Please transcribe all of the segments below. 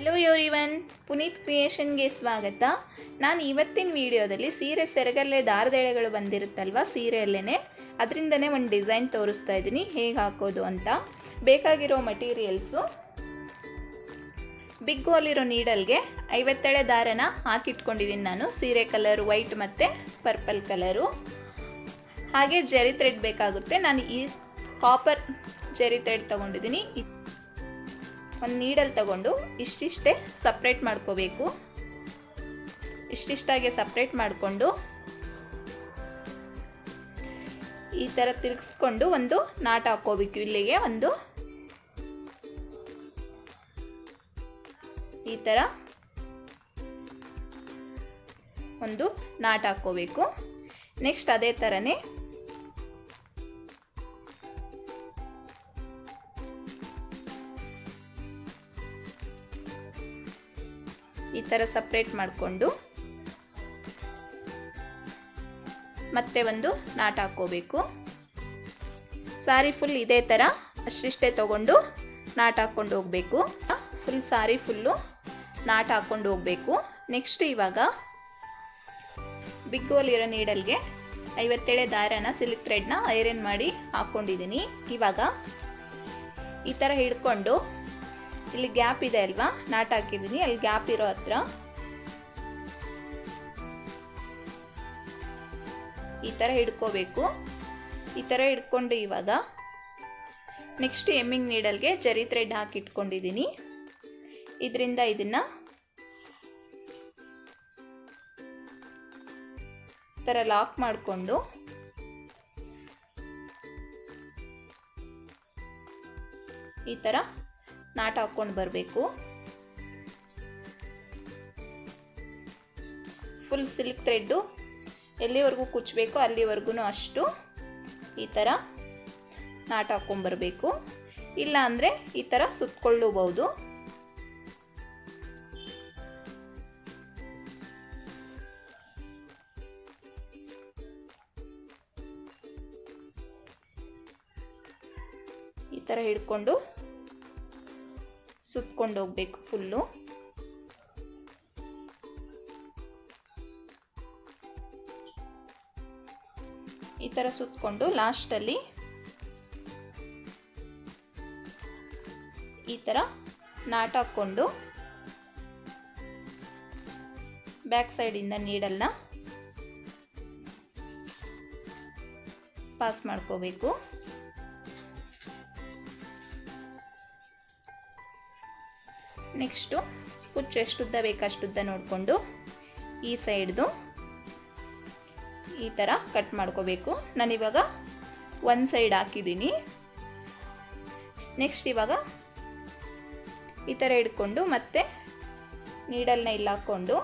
Hello everyone, Puneeth ಕ್ರಿಯೇಷನ್ಗೆ ಸ್ವಾಗತ. ನಾನು ಇವತ್ತಿನ ವಿಡಿಯೋದಲ್ಲಿ ಸೀರೆ ಸೆರಗಲ್ಲೇ ದಾರದ ಎಳೆಗಳು ಬಂದಿರುತ್ತಲ್ವ ಸೀರೆಯಲ್ಲೇ, ಅದರಿಂದನೇ ಒಂದು ಡಿಸೈನ್ ತೋರಿಸ್ತಾ ಇದ್ದೀನಿ ಹೇಗೆ ಹಾಕೋದು ಅಂತ. ಬೇಕಾಗಿರೋ ಮಟೀರಿಯಲ್ಸು: ಬಿಗ್ ಹೋಲ್ ಇರೋ ನೀಡಲ್ಗೆ 50 ಎಳೆ ದಾರನ ಹಾಕಿಟ್ಕೊಂಡಿದ್ದೀನಿ ನಾನು. ಸೀರೆ ಕಲರ್ ವೈಟ್ ಮತ್ತು ಪರ್ಪಲ್ ಕಲರು. ಹಾಗೆ ಜರಿ ಥ್ರೆಡ್ ಬೇಕಾಗುತ್ತೆ. ನಾನು ಈ ಕಾಪರ್ ಜರಿ ಥ್ರೆಡ್ ತೊಗೊಂಡಿದ್ದೀನಿ. ಒಂದು ನೀಡಲ್ ತಗೊಂಡು ಇಷ್ಟಿಷ್ಟೇ ಸಪ್ರೇಟ್ ಮಾಡ್ಕೋಬೇಕು. ಇಷ್ಟಿಷ್ಟಾಗೆ ಸಪ್ರೇಟ್ ಮಾಡಿಕೊಂಡು ಈ ಥರ ತಿರುಗಿಸ್ಕೊಂಡು ಒಂದು ನಾಟ್ ಹಾಕೋಬೇಕು. ಇಲ್ಲಿಗೆ ಒಂದು ಈ ಥರ ಒಂದು ನಾಟ್ ಹಾಕೋಬೇಕು. ನೆಕ್ಸ್ಟ್ ಅದೇ ಥರನೇ ಈ ಥರ ಸಪ್ರೇಟ್ ಮಾಡಿಕೊಂಡು ಮತ್ತೆ ಒಂದು ನಾಟ್ ಹಾಕೋಬೇಕು. ಸಾರಿ ಫುಲ್ ಇದೇ ಥರ ಅಷ್ಟಿಷ್ಟೇ ತಗೊಂಡು ನಾಟ್ ಹಾಕ್ಕೊಂಡು ಹೋಗಬೇಕು. ಫುಲ್ ಸಾರಿ ಫುಲ್ಲು ನಾಟ್ ಹಾಕ್ಕೊಂಡು ಹೋಗಬೇಕು. ನೆಕ್ಸ್ಟ್ ಇವಾಗ ಬಿಗ್ ಹೋಲ್ ಇರೋ ನೀಡಲ್ಗೆ 50 ಎಳೆ ದಾರನ ಸಿಲ್ಕ್ ಥ್ರೆಡ್ನ ಐರನ್ ಮಾಡಿ ಹಾಕ್ಕೊಂಡಿದ್ದೀನಿ. ಇವಾಗ ಈ ಥರ ಹಿಡ್ಕೊಂಡು ಇಲ್ಲಿ ಗ್ಯಾಪ್ ಇದೆ ಅಲ್ವಾ, ನಾಟ್ ಹಾಕಿದ್ದೀನಿ, ಅಲ್ಲಿ ಗ್ಯಾಪ್ ಇರೋ ಹತ್ರ ಈ ಥರ ಹಿಡ್ಕೋಬೇಕು. ಈ ಥರ ಹಿಡ್ಕೊಂಡು ಇವಾಗ ನೆಕ್ಸ್ಟ್ ಎಮ್ಮಿಂಗ್ ನೀಡಲ್ಗೆ ಜರಿ ಥ್ರೆಡ್ ಹಾಕಿಟ್ಕೊಂಡಿದ್ದೀನಿ. ಇದರಿಂದ ಇದನ್ನ ಈ ಥರ ಲಾಕ್ ಮಾಡಿಕೊಂಡು ಈ ಥರ ನಾಟ್ ಹಾಕ್ಕೊಂಡು ಬರಬೇಕು. ಫುಲ್ ಸಿಲ್ಕ್ ಥ್ರೆಡ್ಡು ಎಲ್ಲಿವರೆಗೂ ಕುಚ್ಚಬೇಕು ಅಲ್ಲಿವರೆಗೂ ಅಷ್ಟು ಈ ಥರ ನಾಟ್ ಹಾಕ್ಕೊಂಬರ್ಬೇಕು. ಇಲ್ಲ ಅಂದರೆ ಈ ಥರ ಸುತ್ತಕೊಳ್ಳಬಹುದು. ಈ ಥರ ಹಿಡ್ಕೊಂಡು ಸುತ್ಕೊಂಡು ಹೋಗ್ಬೇಕು ಫುಲ್ಲು. ಈ ಥರ ಸುತ್ಕೊಂಡು ಲಾಸ್ಟಲ್ಲಿ ಈ ಥರ ನಾಟ್ ಹಾಕ್ಕೊಂಡು ಬ್ಯಾಕ್ ಸೈಡಿಂದ ನೀಡಲ್ನ ಪಾಸ್ ಮಾಡ್ಕೋಬೇಕು. ನೆಕ್ಸ್ಟು ಕುಚ್ಚು ಎಷ್ಟುದ್ದ ಬೇಕಷ್ಟುದ್ದ ನೋಡಿಕೊಂಡು ಈ ಸೈಡ್ದು ಈ ಥರ ಕಟ್ ಮಾಡ್ಕೋಬೇಕು. ನಾನಿವಾಗ ಒಂದು ಸೈಡ್ ಹಾಕಿದ್ದೀನಿ. ನೆಕ್ಸ್ಟ್ ಇವಾಗ ಈ ಥರ ಹಿಡ್ಕೊಂಡು ಮತ್ತೆ ನೀಡಲ್ನ ಇಲ್ಲಿ ಹಾಕ್ಕೊಂಡು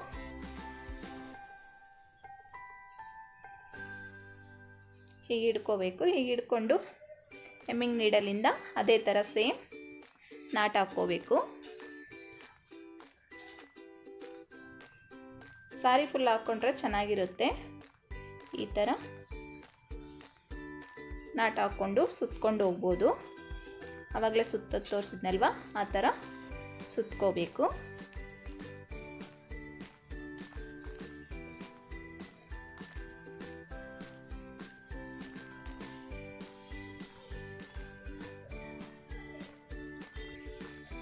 ಹೀಗೆ ಹಿಡ್ಕೋಬೇಕು. ಹೀಗೆ ಹಿಡ್ಕೊಂಡು ಎಮ್ಮಿಂಗ್ ನೀಡಲಿಂದ ಅದೇ ಥರ ಸೇಮ್ ನಾಟ್ ಹಾಕ್ಕೋಬೇಕು. ಸಾರಿ ಫುಲ್ ಹಾಕ್ಕೊಂಡ್ರೆ ಚೆನ್ನಾಗಿರುತ್ತೆ. ಈ ಥರ ನಾಟ್ ಹಾಕ್ಕೊಂಡು ಸುತ್ಕೊಂಡು ಹೋಗ್ಬೋದು. ಆವಾಗಲೇ ಸುತ್ತ ತೋರಿಸಿದ್ನಲ್ವ, ಆ ಥರ ಸುತ್ಕೋಬೇಕು.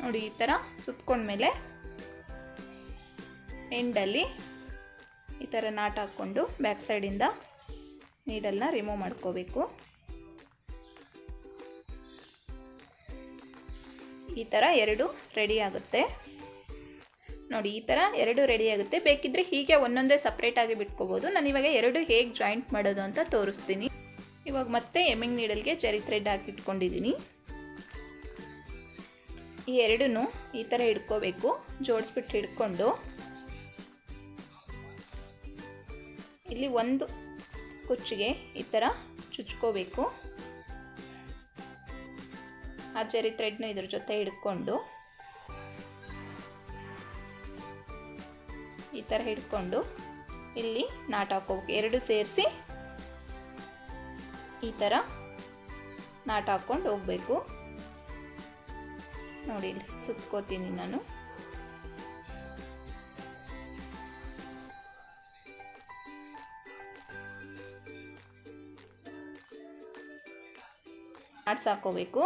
ನೋಡಿ ಈ ಥರ ಸುತ್ಕೊಂಡ್ಮೇಲೆ ಎಂಡಲ್ಲಿ ಈ ಥರ ನಾಟ್ ಹಾಕ್ಕೊಂಡು ಬ್ಯಾಕ್ ಸೈಡಿಂದ ನೀಡಲ್ನ ರಿಮೂವ್ ಮಾಡ್ಕೋಬೇಕು. ಈ ಥರ ಎರಡು ರೆಡಿ ಆಗುತ್ತೆ ನೋಡಿ. ಈ ಥರ ಎರಡು ರೆಡಿ ಆಗುತ್ತೆ. ಬೇಕಿದ್ರೆ ಹೀಗೆ ಒಂದೊಂದೇ ಸಪ್ರೇಟಾಗಿ ಬಿಟ್ಕೋಬೋದು. ನಾನು ಇವಾಗ ಎರಡು ಹೇಗೆ ಜಾಯಿಂಟ್ ಮಾಡೋದು ಅಂತ ತೋರಿಸ್ತೀನಿ. ಇವಾಗ ಮತ್ತೆ ಎಮ್ಮಿಂಗ್ ನೀಡಲ್ಗೆ ಜರಿ ಥ್ರೆಡ್ ಹಾಕಿಟ್ಕೊಂಡಿದ್ದೀನಿ. ಈ ಎರಡೂ ಈ ಥರ ಹಿಡ್ಕೋಬೇಕು. ಜೋಡಿಸ್ಬಿಟ್ಟು ಹಿಡ್ಕೊಂಡು ಇಲ್ಲಿ ಒಂದು ಕುಚ್ಚಿಗೆ ಈ ಥರ ಚುಚ್ಕೋಬೇಕು. ಆ ಜರಿ ಥ್ರೆಡ್ನು ಇದ್ರ ಜೊತೆ ಹಿಡ್ಕೊಂಡು ಈ ಥರ ಹಿಡ್ಕೊಂಡು ಇಲ್ಲಿ ನಾಟ್ ಹಾಕೋಬೇಕು. ಎರಡು ಸೇರಿಸಿ ಈ ಥರ ನಾಟ್ ಹಾಕ್ಕೊಂಡು ಹೋಗಬೇಕು. ನೋಡಿ ಇಲ್ಲಿ ಸುತ್ಕೋತೀನಿ ನಾನು. ನಾಟ್ಸ್ ಹಾಕೋಬೇಕು.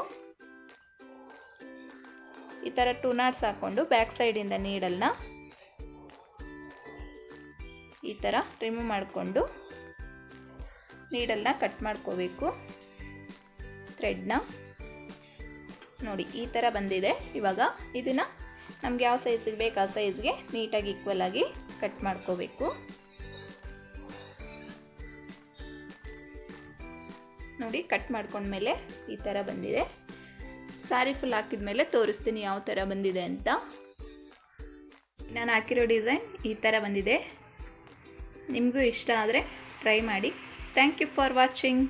ಈ ಥರ 2 ನಾಟ್ಸ್ ಹಾಕ್ಕೊಂಡು ಬ್ಯಾಕ್ ಸೈಡಿಂದ ನೀಡಲ್ನ ಈ ಥರ ರಿಮೂವ್ ಮಾಡಿಕೊಂಡು ನೀಡಲ್ನ ಕಟ್ ಮಾಡ್ಕೋಬೇಕು. ಥ್ರೆಡ್ನ ನೋಡಿ ಈ ಥರ ಬಂದಿದೆ. ಇವಾಗ ಇದನ್ನು ನಮ್ಗೆ ಯಾವ ಸೈಜಿಗೆ ಬೇಕು ಆ ಸೈಜ್ಗೆ ನೀಟಾಗಿ ಈಕ್ವಲ್ ಆಗಿ ಕಟ್ ಮಾಡ್ಕೋಬೇಕು. ನೋಡಿ ಕಟ್ ಮಾಡ್ಕೊಂಡ್ಮೇಲೆ ಈ ಥರ ಬಂದಿದೆ. ಸ್ಯಾರಿ ಫುಲ್ ಹಾಕಿದ್ಮೇಲೆ ತೋರಿಸ್ತೀನಿ ಯಾವ ಥರ ಬಂದಿದೆ ಅಂತ. ನಾನು ಹಾಕಿರೋ ಡಿಸೈನ್ ಈ ಥರ ಬಂದಿದೆ. ನಿಮಗೂ ಇಷ್ಟ ಆದರೆ ಟ್ರೈ ಮಾಡಿ. Thank you for watching.